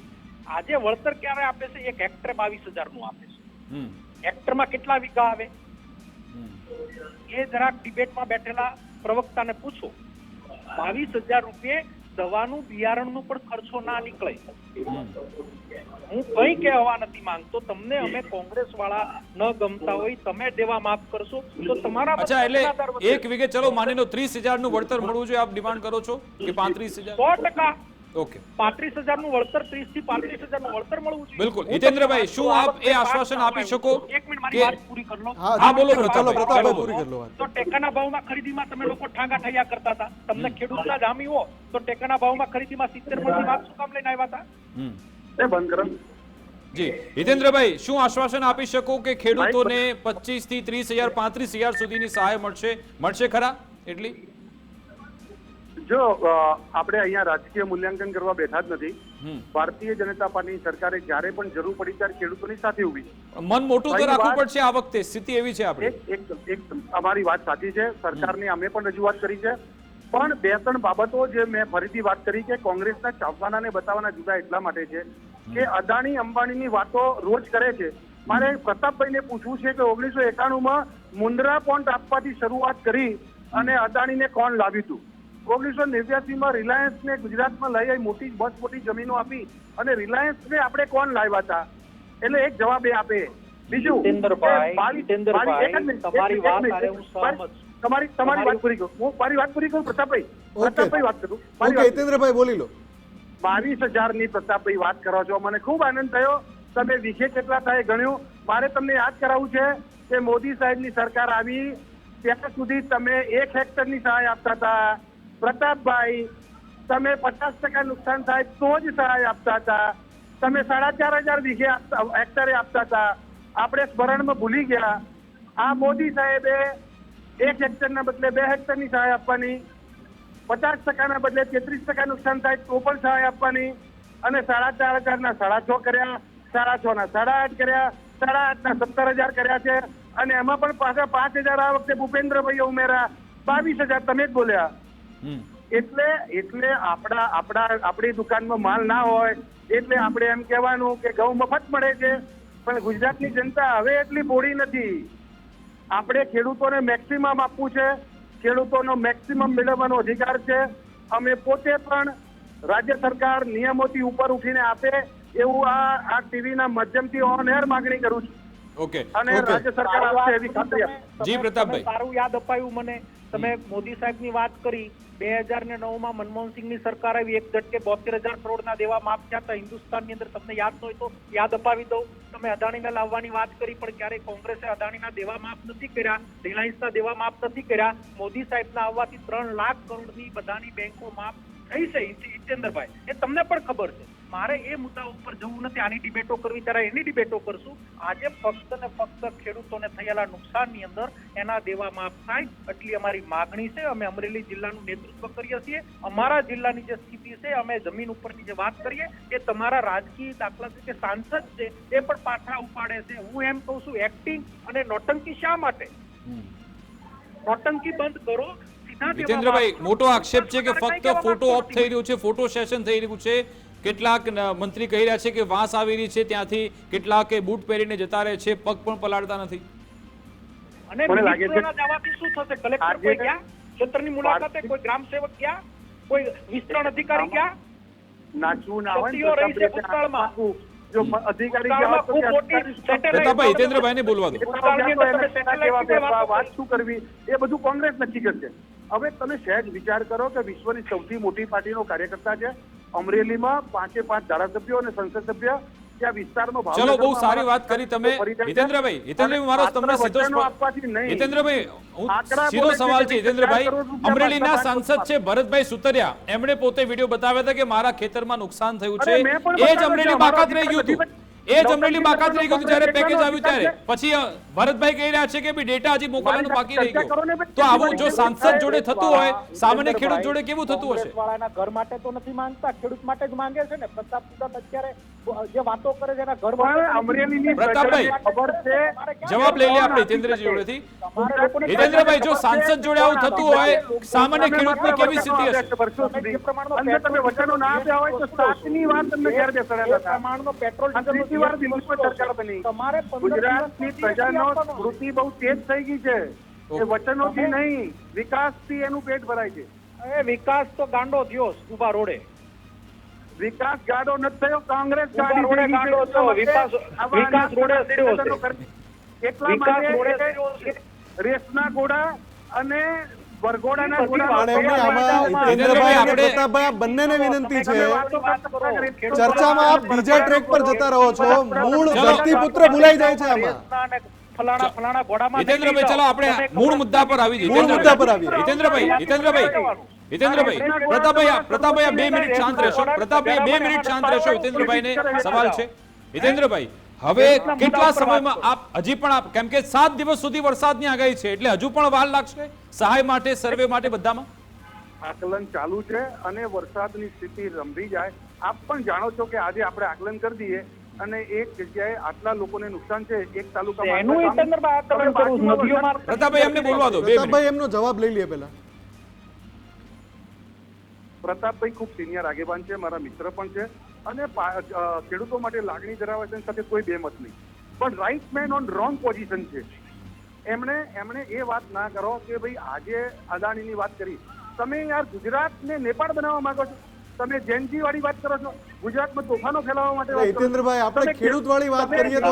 આજે વળતર ક્યારે આપે છે? 1 હેક્ટરે 22,000 નું આપે છે. હેક્ટરમાં કેટલા વીઘા આવે એ જરાક ડિબેટમાં બેઠેલા પ્રવક્તાને પૂછો. 22,000 રૂપિયે દવાનું બિયારણનું પણ ખર્ચો ના નીકળે. હું કઈ કહેવા નથી માંગતો. તમને અમે કોંગ્રેસ વાળા ન ગમતા હોય, તમે દેવા માફ કરશો તો તમારા. અચ્છા, એટલે 1 વીઘે ચલો માની લો 30,000 નું વળતર મળવું જોઈએ, આપ ડિમાન્ડ કરો છો કે 35,000? 100%. ઓકે, 35,000 નું વળતર, 30 થી 35,000 નું વળતર મળવું જોઈએ. બિલકુલ. હિતેન્દ્રભાઈ, શું આપ એ આશ્વાસન આપી શકો? 1 મિનિટ મારી વાત પૂરી કરી લો. હા બોલો પ્રતાપભાઈ, પૂરી કરી લો. તો ટેકાના ભાવમાં ખરીદીમાં તમે લોકો ઠાંગા ઠૈયા કરતા હતા. તમને ખેડૂતના જામી હો તો ટેકાના ભાવમાં ખરીદીમાં 70 મણની વાત શું કામ લઈને આવ્યા હતા? એ બંધ કરો. જી હિતેન્દ્રભાઈ, શું આશ્વાસન આપી શકો કે ખેડૂતોને 25 થી 30,000 35,000 સુધીની સહાય મળશે ખરા? એટલી જો આપણે અહીંયા રાજકીય મૂલ્યાંકન કરવા બેઠા જ નથી. ભારતીય જનતા પાર્ટીની સરકારે જ્યારે પણ જરૂર પડી ત્યારે ખેડૂતોની સાથે ઉભી છે. મન મોટું તો રાખવું પડશે. આ વખતે સ્થિતિ એવી છે આપણે. એક અમારી વાત સાચી છે. સરકારની અમે પણ રજૂઆત કરી છે, પણ 2-3 બાબતો જે મેં ફરીથી વાત કરી કે કોંગ્રેસના ચાવવાના ને બતાવવાના જુદા એટલા માટે છે કે અદાણી અંબાણીની વાતો રોજ કરે છે. મારે પ્રતાપભાઈને પૂછવું છે કે 1991માં મુન્દ્રા પોઈન્ટ આપવાથી શરૂઆત કરી અને અદાણીને કોણ લાવ્યું હતું? 1989માં રિલાયન્સને ગુજરાતમાં લઈ આવી, મોટી જમીનો આપી અને રિલાયન્સને આપણે કોણ લાવ્યા હતા? એટલે એક જવાબ એ આપે. બીજું, તમારી વાત સાથે હું સહમત છું. તમારી વાત પૂરી કરું. હું મારી વાત પૂરી કરું પ્રતાપભાઈ. ઓકે. પ્રતાપભાઈ વાત કરું. ઓકે હિતેન્દ્રભાઈ બોલી લો. 22,000 ની પ્રતાપભાઈ વાત કરો છો. મને ખૂબ આનંદ થયો. તમે વિશે કેટલા થાય ગણ્યું. મારે તમને યાદ કરાવવું છે કે મોદી સાહેબની સરકાર આવી ત્યાં સુધી તમે 1 હેક્ટરની સહાય આપતા હતા. પ્રતાપભાઈ તમે 50% નુકસાન થાય તો જ સહાય આપતા હતા. તમે 4,500 વીઘે હેક્ટરે આપતા હતા. આપણે સ્મરણમાં ભૂલી ગયા. આ મોદી સાહેબે 1 હેક્ટરના બદલે 2 હેક્ટરની સહાય આપવાની, 50%ના બદલે 33% નુકસાન થાય તો પણ સહાય આપવાની, અને 4,500 ના 6.5 કર્યા, 6.5 ના 8.5 કર્યા, 8.5 ના 17,000 કર્યા છે. અને એમાં પણ પાછા 5,000 આ વખતે ભૂપેન્દ્રભાઈ ઉમેરા, 22,000 તમે જ બોલ્યા. એટલે આપણી દુકાનમાં માલ ના હોય એટલે આપણે એમ કહેવાનું કે ઘઉં મફત મળે છે. પણ ગુજરાતની જનતા હવે એટલી બોળી નથી. આપણે ખેડૂતોને મેક્સિમમ આપવું છે. ખેડૂતોનો મેક્સિમમ મેળવવાનો અધિકાર છે. અમે પોતે પણ રાજ્ય સરકાર નિયમોથી ઉપર ઉઠીને આપે એવું આ ટીવીના માધ્યમથી ઓન એર માંગણી કરું છું. ઓકે અને રાજ્ય સરકાર આપશે એવી ખાતરી આપે. જી પ્રતાપભાઈ. સારું યાદ અપાયું મને. તમે મોદી સાહેબની વાત કરી. 2009માં મનમોહનસિંહની સરકાર આવી, એક ઝટકે 72,000 કરોડના દેવા માફ થયા હતા હિન્દુસ્તાનની અંદર. તમને યાદ ન હોય તો યાદ અપાવી દઉં. તમે અદાણીને લાવવાની વાત કરી, પણ ક્યારે કોંગ્રેસે અદાણીના દેવા માફ નથી કર્યા, રિલાયન્સના દેવા માફ નથી કર્યા. મોદી સાહેબના આવવાથી 3 લાખ કરોડની બધાની બેંકો માફ થઈ છે. હિતેન્દ્રભાઈ, એ તમને પણ ખબર છે. મારે એ મુદ્દા ઉપર જવું નથી. આની ડિબેટો કરવી ત્યારે એની ડિબેટો કરશું. આજે ફક્ત ને ફક્ત ખેડૂતોને થયેલા નુકસાનની અંદર એના દેવા માફ થાય એટલી અમારી માગણી છે. અમે અમરેલી જિલ્લાનું નેતૃત્વ કરીએ છીએ. અમારા જિલ્લાની જે સ્થિતિ છે, અમે જમીન ઉપરની જે વાત કરીએ એ તમારા રાજકીય દાખલા તરીકે સાંસદ છે એ પણ પાછા ઉપાડે છે. હું એમ કહું છું, એક્ટિંગ અને નોટંકી શા માટે? નોટંકી બંધ કરો. જીતેન્દ્રભાઈ, મોટો આક્ષેપ છે કે ફક્ત ફોટો ઓપ થઈ રહ્યું છે, ફોટો સેશન થઈ રહ્યું છે. કેટલાક મંત્રી કહી રહ્યા છે કે વાંસ આવી રહી છે ત્યાંથી, કેટલાક બૂટ પહેરીને જતા રહે છે, પગ પણ પલાળતા નથી. અને મિનિસ્ટરોના જવાબથી શું થશે? કલેક્ટર કોઈ ગયા ક્ષેત્રની મુલાકાતે? કોઈ ગ્રામ સેવક ગયા? કોઈ વિસ્તરણ અધિકારી ગયા? નાચવું ના હોય. સતીઓ રહી છે ભૂતકાળમાં. જો અધિકારી પ્રતાપભાઈ, હિતેન્દ્રભાઈને બોલવા દો. વાત શું કરવી એ બધું કોંગ્રેસ નક્કી કરશે. હવે તમે સહેજ વિચાર કરો કે વિશ્વની સૌથી મોટી પાર્ટીનો કાર્યકર્તા છે. અમરેલીમાં 5 ધારાસભ્યો અને સંસદ સભ્ય ત્યાં વિસ્તારમાં. ચલો, બહુ સારી વાત કરી તમે હિતેન્દ્રભાઈ. મારો તમને હિતેન્દ્રભાઈ સીધો સવાલ છે. હિતેન્દ્રભાઈ, અમરેલીના સાંસદ છે ભરતભાઈ સુતરિયા, એમણે પોતે વિડીયો બતાવ્યા હતા કે મારા ખેતરમાં નુકસાન થયું છે. એ જ અમરેલી બાકાત રહી ગયું હતું. જ્યારે પેકેજ આવ્યું ત્યારે. પછી ભરતભાઈ કહી રહ્યા છે કે ડેટા હજી મોકલવાનું બાકી રહી ગયો. તો આવું જો સાંસદ જોડે થતું હોય, સામાન્ય ખેડૂત જોડે કેવું થતું હશે? વાળાના ઘર માટે તો નથી માંગતા, ખેડૂત માટે જ માંગે છે ને. પ્રતાપ સુદાન અત્યારે જે વાતો કરે છે એના ઘર માટે. પ્રતાપભાઈ, જવાબ લઈ લે આપણે હિતેન્દ્રજી જોડેથી. હિતેન્દ્રભાઈ, જો સાંસદ જોડે આવું થતું હોય, સામાન્ય ખેડૂતની કેવી સ્થિતિ હશે? તમે વચનો ના આપ્યા હોય તો 7ની વાર તમને ઘેર બેસાડ્યા હતા. પ્રમાણનો પેટ્રોલ સરકાર બની. ગુજરાતની પ્રજાનો સ્મૃતિ બહુ તેજ થઈ ગઈ છે. એ વચનોથી નહીં, વિકાસથી એનું પેટ ભરાય છે. એ વિકાસ તો ગાંડો થયો ઉભા રોડે. વિકાસ ગાડો નથી થયો, કોંગ્રેસ વિકાસ રોડે એટલા માટે રેસના ઘોડા અને વરઘોડાના ઘોડા. પણ એમને આમાં હિતેન્દ્રભાઈ અને પ્રતાપભાઈ, આ બંનેને વિનંતી છે, ચર્ચામાં આપ બીજા ટ્રેક પર જતા રહો છો. મૂળ ધરતીપુત્ર ભૂલાઈ જાય છે આમાં. હિતેન્દ્રભાઈ, ચલો આપણે મૂળ મુદ્દા પર આવી જઈએ. હિતેન્દ્રભાઈ, પ્રતાપભાઈ 2 મિનિટ શાંત રહેશો. પ્રતાપભાઈ 2 મિનિટ શાંત રહેશો. હિતેન્દ્રભાઈને સવાલ છે. હિતેન્દ્રભાઈ, હવે કેટલા સમયમાં આપ હજી પણ કેમ કે 7 દિવસ સુધી વરસાદની આગાહી છે, એટલે હજુ પણ વાર લાગશે સહાય માટે, સર્વે માટે, બધામાં આકલન ચાલુ છે અને વરસાદની સ્થિતિ રંભી જાય. આપ પણ જાણો છો કે આજે આપણે આકલન કરી દઈએ અને એક જગ્યાએ આટલા લોકોને નુકસાન છે, એક તાલુકામાં. પ્રતાપભાઈ, એમને બોલવા દો. પ્રતાપભાઈ એમનો જવાબ લઈ લે પહેલા. પ્રતાપભાઈ ખૂબ સિનિયર આગેવાન છે, મારા મિત્ર પણ છે અને ખેડૂતો માટે લાગણી ધરાવે છે, સાથે કોઈ બેમત નહીં. પણ right main on wrong position છે. એમણે એ વાત ના કરો કે ભાઈ આજે અદાણીની વાત કરી. તમે યાર ગુજરાતને નેપાળ બનાવવા માંગો છો. તમે જેનજી વાળી વાત કરો છો. ગુજરાતમાં તોફાનો ફેલાવવા માટે. હિતેન્દ્રભાઈ, આપણે ખેડૂત વાળી વાત કરીએ તો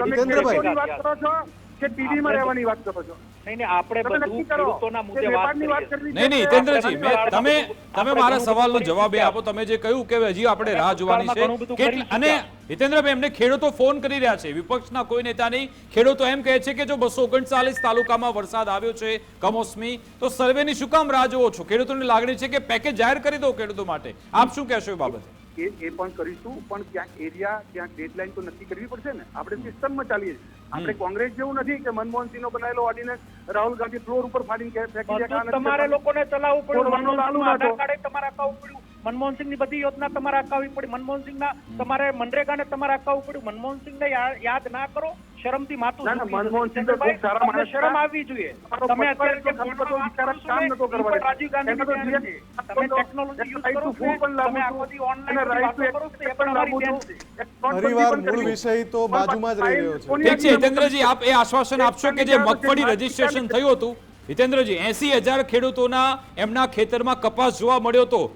હિતેન્દ્રભાઈ વાત કરો છો. કે ટીવીમાં રહેવાની વાત કરો છો? નહીં, આપણે તમે બધું નક્કી કરો ખેડૂતોના મુદ્દે કે વાત વેપારની વાત કરીએ. કરવી છે નહીં નહીં કે હિતેન્દ્રજી, આપણે તમે મારા સવાલનો જવાબ એ આપો. તમે જે કહ્યું કે હજી આપણે રાહ જોવાની ઘણું બધું છે કરી અને હિતેન્દ્રભાઈ, એમને ખેડૂતો ફોન કરી રહ્યા છે, વિપક્ષના કોઈ નેતા નહીં. ખેડૂતો એમ કહે છે કે જો 239 તાલુકામાં વરસાદ આવ્યો છે કમોસમી, તો સર્વેની શું કામ રાહ જોવો છો? ખેડૂતોની લાગણી છે કે પેકેજ જાહેર કરી દો ખેડૂતો માટે. આપ શું કહેશો એ બાબતે? એ પણ કરીશું, પણ ક્યાંક એરિયા, ક્યાંક ડેડલાઇન તો નક્કી કરવી પડશે ને. આપણે સિસ્ટમમાં ચાલીએ છીએ. આપણે કોંગ્રેસ જેવું નથી કે મનમોહનસિંહનો બનાવેલો ઓર્ડિનન્સ રાહુલ ગાંધી ફ્લોર ઉપર ફાડીને ફેંકી દે. બધું તમારે લોકોને ચલાવવું પડ્યું. છોડવાનો લાલુ મનમોહનસિંહનું નહોતો. આધાર કાર્ડ તમારે અકાવવું પડ્યું. મનમોહનસિંહની બધી યોજના તમારે અકાવવી પડી. મનમોહનસિંહના તમારે મનરેગાને તમારે અકાવવું પડ્યું. મનમોહનસિંહને યાદ ના કરો, શરમથી માથું ના, ના, ઝૂકી જશે. મનમોહનસિંહ તો ખૂબ સારા તમને માણસ શરમ હતા. આવવી જોઈએ. તમારો તમે પત્રકાર અત્યારે જે તો ફોનમાં વાત બિચારા કરો છો કામ ને, નતો એ કરવા પણ દેતા. રાજીવ ગાંધીની એનો તો ધ્યાન છે. તમે જીએસ ટેકનોલોજી યુઝ right કરો to છો, food પણ લાગુ તમે છું. આખો દી online અને બધી right to વાતો કરો છો, એ પણ પણ અમારી લાગુ ધ્યાન છું. છે. ફરીવાર પણ મૂળ કરી. વિષય તો બાજુમાં જ રહી રહ્યો છે. ઠીક છે હિતેન્દ્રજી, આપ એ આશ્વાસન આપશો કે જે મગફળી રજીસ્ટ્રેશન થયું હતું, હિતેન્દ્રજી, 80,000 ખેડૂતોના એમના ખેતરમાં કપાસ જોવા મળ્યો હતો,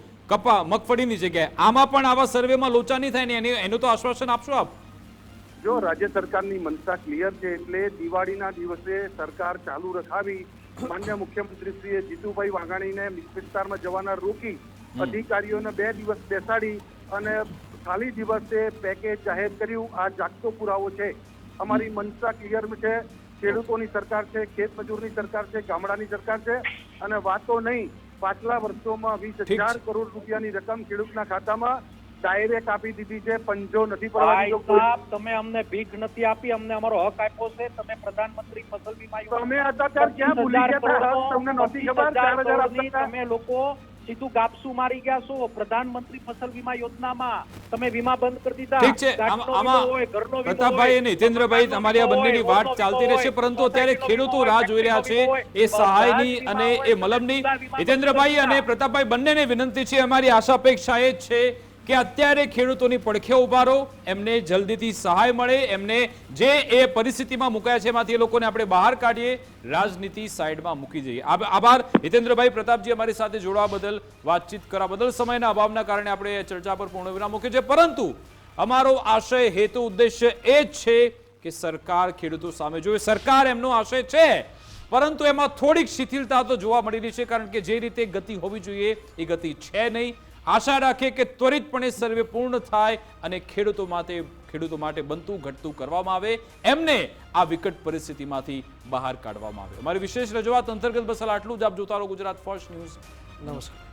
મગફળીની જગ્યાએ. આમાં પણ આવા સર્વેમાં લોચા નહીં થાય ને એનું તો આશ્વાસન આપશો આપ? જો રાજ્ય સરકારની મનસા ક્લિયર છે, એટલે દિવાળીના દિવસે સરકાર ચાલુ રખાવી માન્ય મુખ્યમંત્રીશ્રીએ જીતુભાઈ વાઘાણીને વિસ્તારમાં જવાના રોકી અધિકારીઓને 2 દિવસ બેસાડી અને ખાલી દિવસે પેકેજ જાહેર કર્યું. આ જાગતો પુરાવો છે. અમારી મનસા ક્લિયર છે. ખેડૂતોની સરકાર છે, ખેત મજૂરની સરકાર છે, ગામડાની સરકાર છે. અને વાતો નહીં, પાછલા વર્ષોમાં 20,000 કરોડ રૂપિયાની રકમ ખેડૂતના ખાતામાં ડાયરેક્ટ આપી દીધી છે. પંજો નથી પડવાની. જો કોઈ- સાહેબ, તમે અમને ભીખ નથી આપી, અમને અમારો હક આપ્યો છે. તમે પ્રધાનમંત્રી ફસલ વીમા તમે હતા ત્યારે ક્યાં ભૂલી ગયા હતા? હક તમને નહોતી ખબર? 4,000 આપતા હતા. તમે લોકો સીધું ગાપસું મારી ગયા છો. પ્રધાનમંત્રી ફસલ વીમા યોજનામાં તમે વીમા બંધ કરી દીધા. ઠીક છે, ગાંઠનો વીમો આમાં હોય, ઘરનો વીમો પ્રતાપભાઈ હોય, અને હિતેન્દ્રભાઈ, મકાનનો તમારી આ વીમો બંનેની હોય, વાત રોડનો ચાલતી વીમો રહેશે, હોય, પરંતુ અત્યારે સોસાયટીનો ખેડૂતો વીમો રાહ હોય, જોઈ રહ્યા છે ફેક્ટરીનો વીમો એ હોય, સહાયની બધા જ અને વીમા એ હોય, મલમની. બધા વીમા હિતેન્દ્રભાઈ બંધ અને કરી પ્રતાપભાઈ બંનેને વિનંતી છે, અમારી આશા અપેક્ષા એ જ છે કે અત્યારે ખેડૂતોની પડખે ઉભા રહો, એમને જલ્દીથી સહાય મળે, એમને જે એ પરિસ્થિતિમાં મુકાયા છે એમાંથી એ લોકોને આપણે બહાર કાઢીએ, રાજનીતિ સાઈડમાં મૂકી જઈએ. આભાર હિતેન્દ્રભાઈ, પ્રતાપજી, અમારી સાથે જોડવા બદલ, વાતચીત કરવા બદલ. સમયના અભાવના કારણે આપણે ચર્ચા પર પૂર્ણ વિરામ મૂક્યો છે, પરંતુ અમારો આશય, હેતુ, ઉદ્દેશ્ય એ જ છે કે સરકાર ખેડૂતો સામે જોવે. સરકાર એમનો આશય છે, પરંતુ એમાં થોડીક શિથિલતા તો જોવા મળી રહી છે, કારણ કે જે રીતે ગતિ હોવી જોઈએ એ ગતિ છે નહીં. આશા રાખીએ કે ત્વરિતપણે સર્વે પૂર્ણ થાય અને ખેડૂતો માટે બનતું ઘટતું કરવામાં આવે, એમને આ વિકટ પરિસ્થિતિમાંથી બહાર કાઢવામાં આવે. અમારી વિશેષ રજૂઆત અંતર્ગત બસ આટલું જ. આપ જોતા રહો ગુજરાત ફર્સ્ટ ન્યૂઝ. નમસ્કાર.